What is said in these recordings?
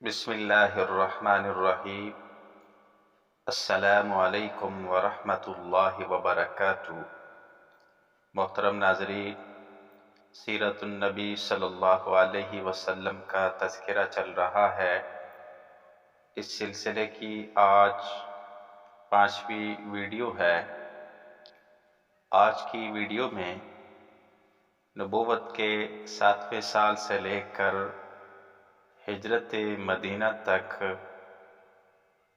بسم اللہ الرحمن الرحیم۔ السلام علیکم ورحمۃ اللہ وبرکاتہ۔ محترم ناظرین، سیرت النبی صلی اللہ علیہ وسلم کا تذکرہ چل رہا ہے۔ اس سلسلے کی آج 5ویں ویڈیو ہے۔ آج کی ویڈیو میں نبوت کے 7ویں سال سے لے کر ہجرت مدینہ تک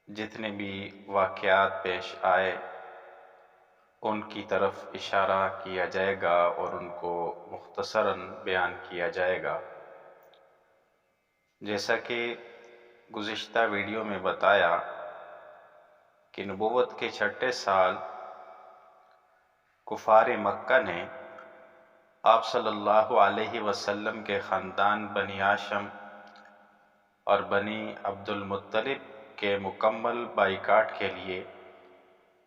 جتنے بھی واقعات پیش آئے ان کی طرف اشارہ کیا جائے گا اور ان کو مختصراً بیان کیا جائے گا۔ جیسا کہ گزشتہ ویڈیو میں بتایا کہ نبوت کے 6 سال کفار مکہ نے آپ صلی اللہ علیہ وسلم کے خاندان بنی ہاشم اور بنی عبد المطلب کے مکمل بائیکاٹ کے لیے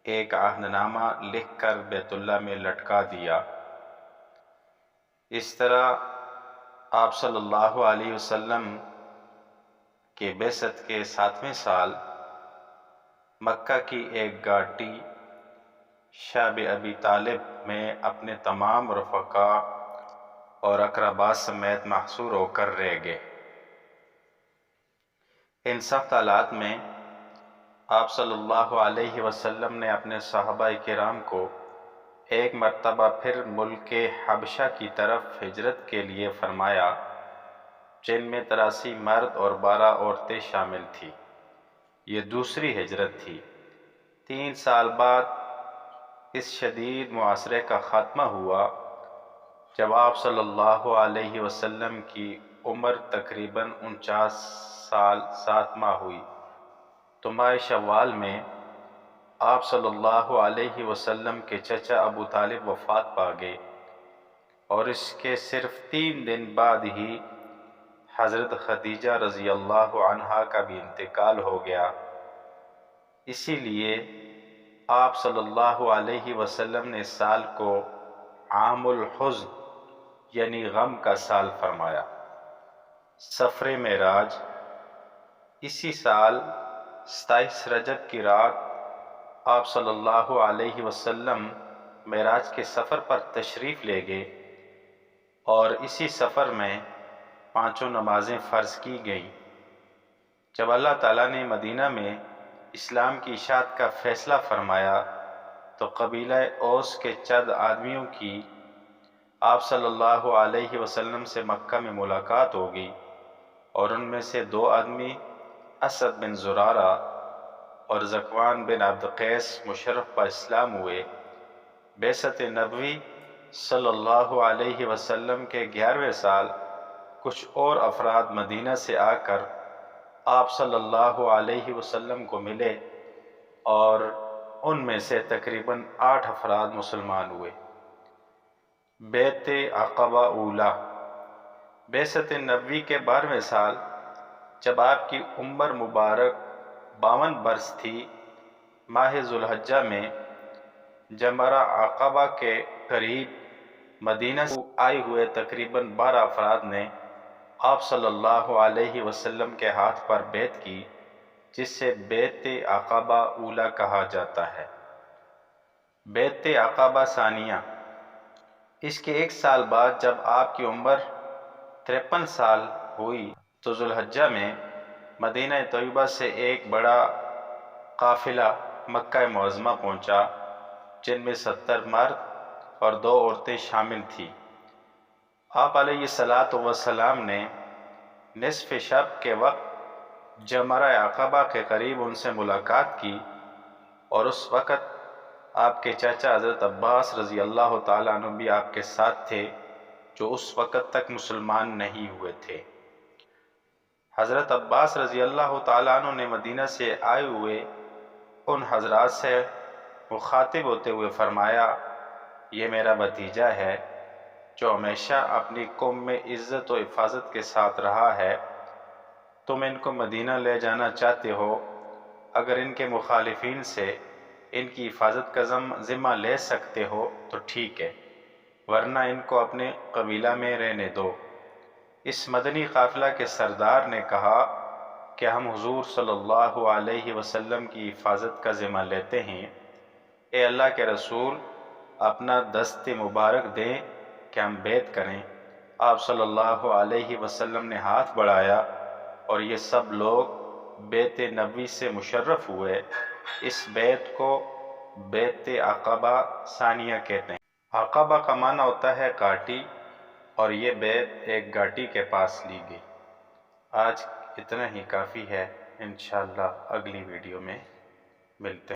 ایک عہد نامہ لکھ کر بیت اللہ میں لٹکا دیا۔ اس طرح آپ صلی اللہ علیہ وسلم کے بعثت کے 7ویں سال مکہ کی ایک گھاٹی شعب ابی طالب میں اپنے تمام رفقا اور اقرباء سمیت محصور ہو کر رہ گئے۔ ان سخت حالات میں آپ صلی اللہ علیہ وسلم نے اپنے صحابہ کرام کو ایک مرتبہ پھر ملک حبشہ کی طرف ہجرت کے لیے فرمایا، جن میں 83 مرد اور 12 عورتیں شامل تھیں۔ یہ دوسری ہجرت تھی۔ 3 سال بعد اس شدید معاشرے کا خاتمہ ہوا جب آپ صلی اللہ علیہ وسلم کی عمر تقریباً 49 سال 7 ماہ ہوئی تو ماہ شوال میں آپ صلی اللہ علیہ وسلم کے چچا ابو طالب وفات پا گئے اور اس کے صرف 3 دن بعد ہی حضرت خدیجہ رضی اللہ عنہا کا بھی انتقال ہو گیا۔ اسی لیے آپ صلی اللہ علیہ وسلم نے اس سال کو عام الحزن یعنی غم کا سال فرمایا۔ سفر معراج اسی سال 27 رجب کی رات آپ صلی اللہ علیہ وسلم معراج کے سفر پر تشریف لے گئے اور اسی سفر میں 5 نمازیں فرض کی گئیں۔ جب اللہ تعالیٰ نے مدینہ میں اسلام کی اشاعت کا فیصلہ فرمایا تو قبیلہ اوس کے چند آدمیوں کی آپ صلی اللہ علیہ وسلم سے مکہ میں ملاقات ہو گئی اور ان میں سے 2 آدمی اسد بن زرارہ اور ذکوان بن عبد قیس مشرف پر اسلام ہوئے۔ بعثت نبوی صلی اللہ علیہ وسلم کے 11ویں سال کچھ اور افراد مدینہ سے آ کر آپ صلی اللہ علیہ وسلم کو ملے اور ان میں سے تقریباً 8 افراد مسلمان ہوئے۔ بیعت عقبہ اولی بعثت نبوی کے 12ویں سال جب آپ کی عمر مبارک 52 برس تھی، ماہ ذوالحجہ میں جمرہ عقبہ کے قریب مدینہ سے آئے ہوئے تقریباً 12 افراد نے آپ صلی اللہ علیہ وسلم کے ہاتھ پر بیعت کی، جس سے بیعت عقبہ اولی کہا جاتا ہے۔ بیعت عقبہ ثانیہ اس کے 1 سال بعد جب آپ کی عمر 53 سال ہوئی تو ذوالحجہ میں مدینہ طیبہ سے ایک بڑا قافلہ مکہ معظمہ پہنچا، جن میں 70 مرد اور 2 عورتیں شامل تھیں۔ آپ علیہ السلام نے نصف شب کے وقت جمرہ عقبہ کے قریب ان سے ملاقات کی اور اس وقت آپ کے چاچا حضرت عباس رضی اللہ تعالیٰ عنہ بھی آپ کے ساتھ تھے، جو اس وقت تک مسلمان نہیں ہوئے تھے۔ حضرت عباس رضی اللہ تعالیٰ عنہ نے مدینہ سے آئے ہوئے ان حضرات سے مخاطب ہوتے ہوئے فرمایا، یہ میرا بھتیجا ہے جو ہمیشہ اپنی قوم میں عزت و حفاظت کے ساتھ رہا ہے۔ تم ان کو مدینہ لے جانا چاہتے ہو، اگر ان کے مخالفین سے ان کی حفاظت کا ذمہ لے سکتے ہو تو ٹھیک ہے، ورنہ ان کو اپنے قبیلہ میں رہنے دو۔ اس مدنی قافلہ کے سردار نے کہا، کہ ہم حضور صلی اللہ علیہ وسلم کی حفاظت کا ذمہ لیتے ہیں۔ اے اللہ کے رسول، اپنا دست مبارک دیں کہ ہم بیعت کریں۔ آپ صلی اللہ علیہ وسلم نے ہاتھ بڑھایا اور یہ سب لوگ بیعت نبوی سے مشرف ہوئے۔ اس بیعت کو بیعت عقبہ ثانیہ کہتے ہیں۔ عقبہ کا معنی ہوتا ہے گھاٹی، اور یہ بیعت ایک گھاٹی کے پاس لی گئی۔ آج اتنا ہی کافی ہے، انشاءاللہ اگلی ویڈیو میں ملتے ہیں۔